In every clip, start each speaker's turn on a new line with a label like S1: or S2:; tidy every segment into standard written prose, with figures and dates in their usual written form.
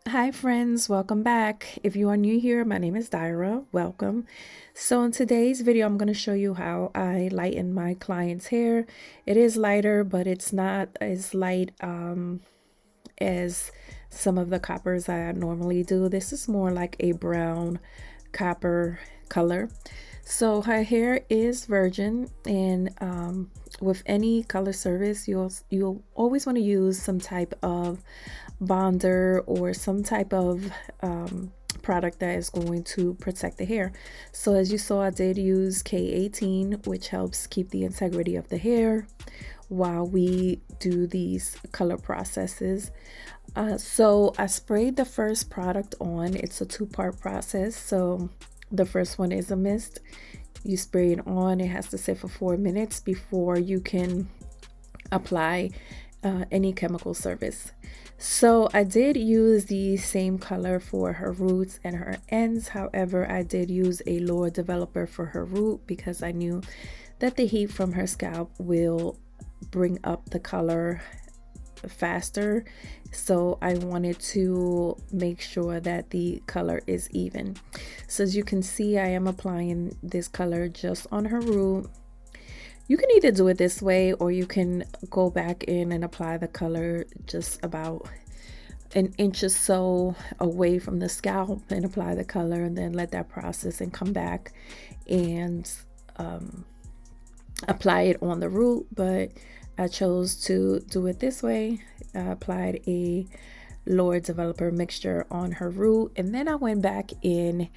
S1: Hi, friends, welcome back. If you are new here, my name is Daira. Welcome. So, in today's video, I'm going to show you how I lighten my client's hair. It is lighter, but it's not as light as some of the coppers I normally do. This is more like a brown copper color. So her hair is virgin, and with any color service, you'll always want to use some type of bonder or some type of product that is going to protect the hair. So as you saw, I did use K18, which helps keep the integrity of the hair while we do these color processes. So I sprayed the first product on. It's a two-part process. So the first one is a mist. You spray it on. It has to sit for 4 minutes before you can apply any chemical service. So I did use the same color for her roots and her ends. However, I did use a lower developer for her root because I knew that the heat from her scalp will bring up the color faster. So I wanted to make sure that the color is even. So as you can see, I am applying this color just on her root. You can either do it this way, or you can go back in and apply the color just about an inch or so away from the scalp and apply the color, and then let that process and come back and apply it on the root. But I chose to do it this way. I applied a lower developer mixture on her root, and then I went back in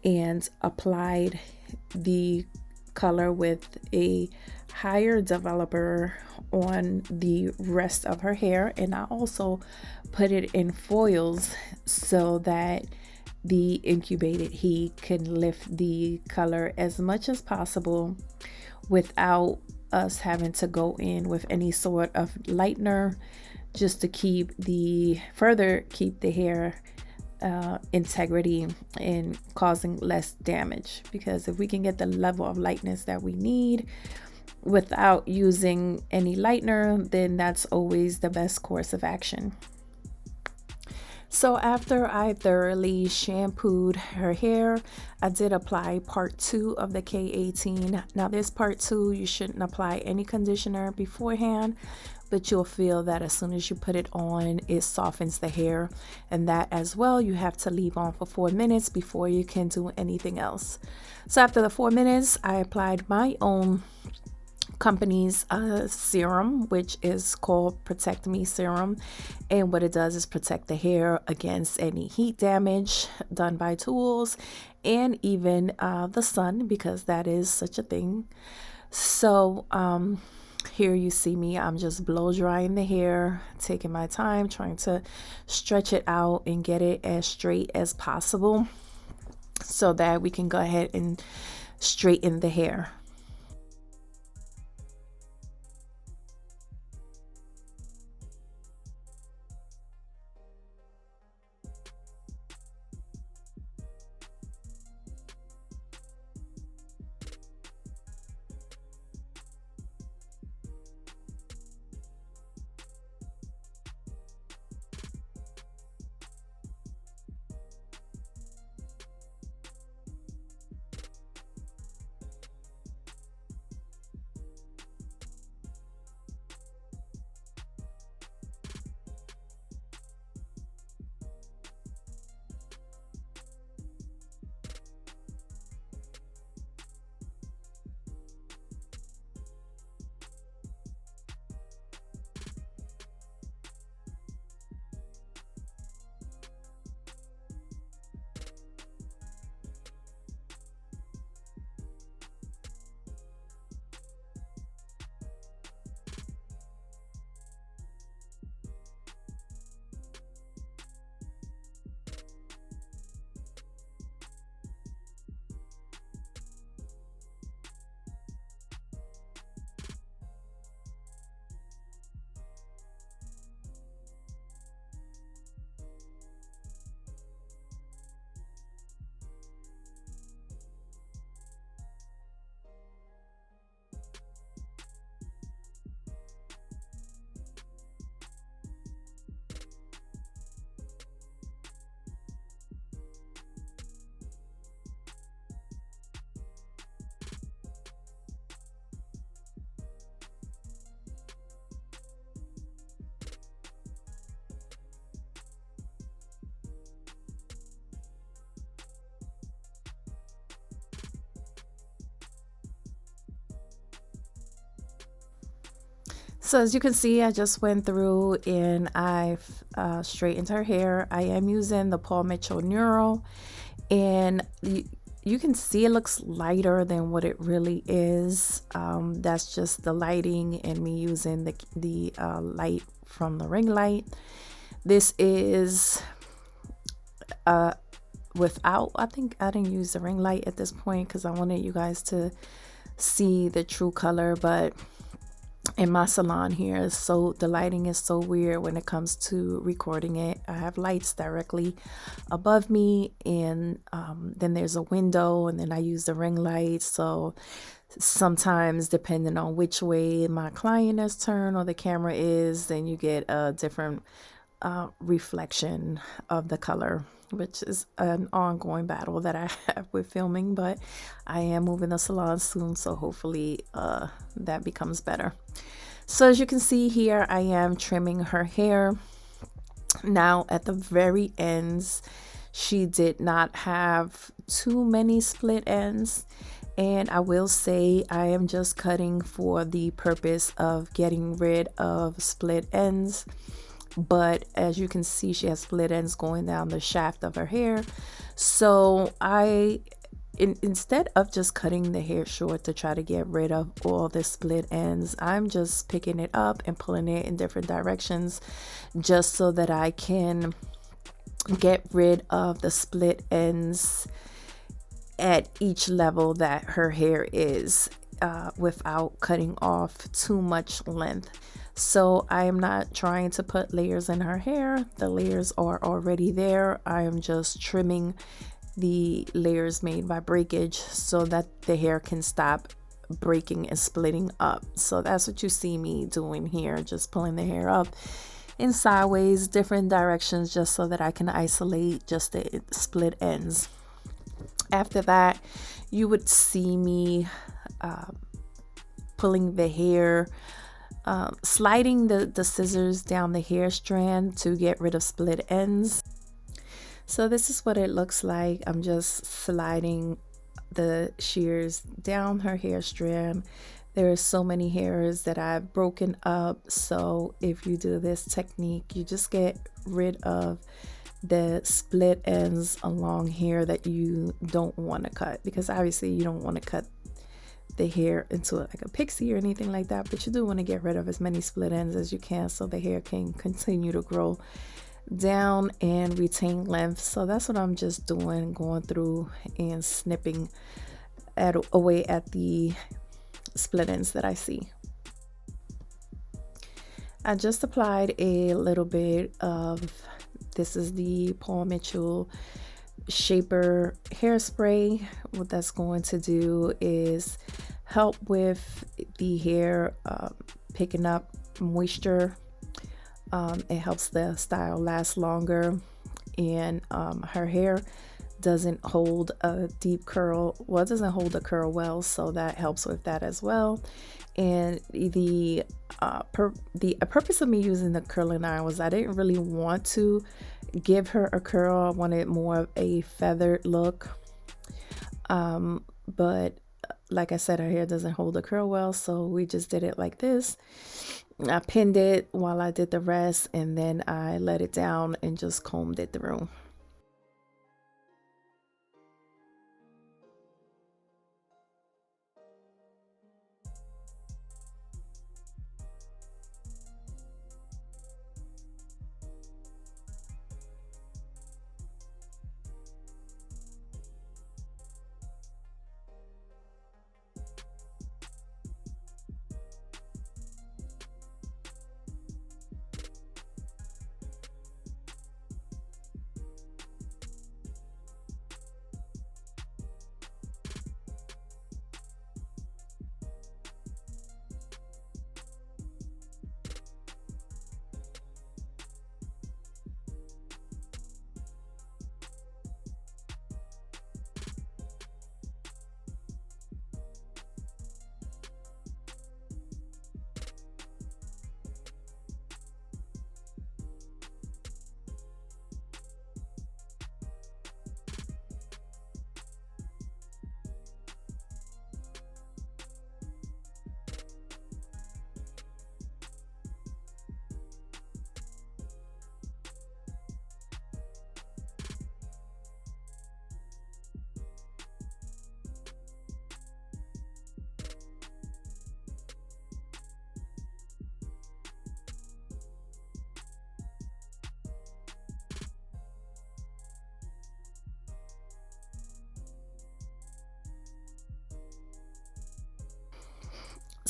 S1: and applied the color with a higher developer on the rest of her hair. And I also put it in foils so that the incubated heat can lift the color as much as possible without us having to go in with any sort of lightener, just to keep the hair integrity and causing less damage. Because if we can get the level of lightness that we need without using any lightener, then that's always the best course of action. So after I thoroughly shampooed her hair, I did apply part 2 of the K18. Now this part 2, you shouldn't apply any conditioner beforehand, but you'll feel that as soon as you put it on, it softens the hair. And that as well, you have to leave on for 4 minutes before you can do anything else. So after the 4 minutes, I applied my own company's serum, which is called Protect Me Serum. And what it does is protect the hair against any heat damage done by tools and even the sun, because that is such a thing. So here you see me, I'm just blow drying the hair, taking my time, trying to stretch it out and get it as straight as possible so that we can go ahead and straighten the hair. So as you can see, I just went through and I've straightened her hair. I am using the Paul Mitchell Neural, and you can see it looks lighter than what it really is. That's just the lighting and me using the light from the ring light. This is without, I think I didn't use the ring light at this point because I wanted you guys to see the true color, but in my salon here, so the lighting is so weird when it comes to recording it. I have lights directly above me, and then there's a window, and then I use the ring light. So sometimes depending on which way my client has turned or the camera is, then you get a different reflection of the color, which is an ongoing battle that I have with filming, but I am moving the salon soon, so hopefully that becomes better. So as you can see here, I am trimming her hair. Now at the very ends, she did not have too many split ends, and I will say I am just cutting for the purpose of getting rid of split ends. But as you can see, she has split ends going down the shaft of her hair. So instead of just cutting the hair short to try to get rid of all the split ends, I'm just picking it up and pulling it in different directions just so that I can get rid of the split ends at each level that her hair is, without cutting off too much length. So I am not trying to put layers in her hair. The layers are already there. I am just trimming the layers made by breakage so that the hair can stop breaking and splitting up. So that's what you see me doing here, just pulling the hair up in sideways, different directions, just so that I can isolate just the split ends. After that, you would see me pulling the hair, sliding the scissors down the hair strand to get rid of split ends. So this is what it looks like. I'm just sliding the shears down her hair strand. There are so many hairs that I've broken up, so if you do this technique, you just get rid of the split ends along here that you don't want to cut, because obviously you don't want to cut the hair into like a pixie or anything like that, but you do want to get rid of as many split ends as you can so the hair can continue to grow down and retain length. So that's what I'm just doing, going through and snipping away at the split ends that I see. I just applied a little bit of, this is the Paul Mitchell Shaper hairspray. What that's going to do is help with the hair picking up moisture. It helps the style last longer, and her hair doesn't hold a deep curl. Well, it doesn't hold a curl well, so that helps with that as well. And the purpose of me using the curling iron was I didn't really want to give her a curl. I wanted more of a feathered look, but like I said, her hair doesn't hold a curl well, so we just did it like this. I pinned it while I did the rest, and then I let it down and just combed it through.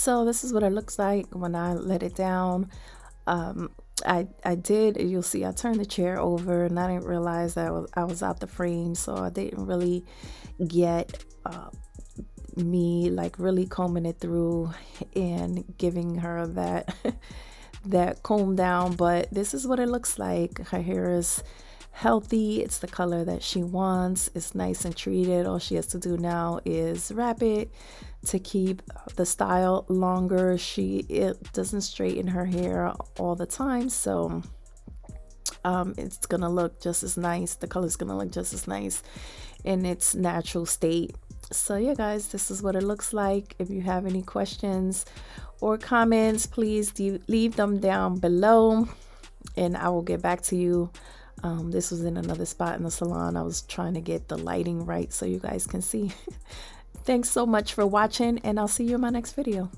S1: So this is what it looks like when I let it down. I did, you'll see I turned the chair over and I didn't realize that I was out the frame, so I didn't really get me like really combing it through and giving her that that comb down. But this is what it looks like. Her hair is healthy, it's the color that she wants, it's nice and treated. All she has to do now is wrap it to keep the style longer. It doesn't straighten her hair all the time, so it's gonna look just as nice. The color's gonna look just as nice in its natural state. So yeah guys, this is what it looks like. If you have any questions or comments, please leave them down below and I will get back to you. This was in another spot in the salon. I was trying to get the lighting right so you guys can see. Thanks so much for watching, and I'll see you in my next video.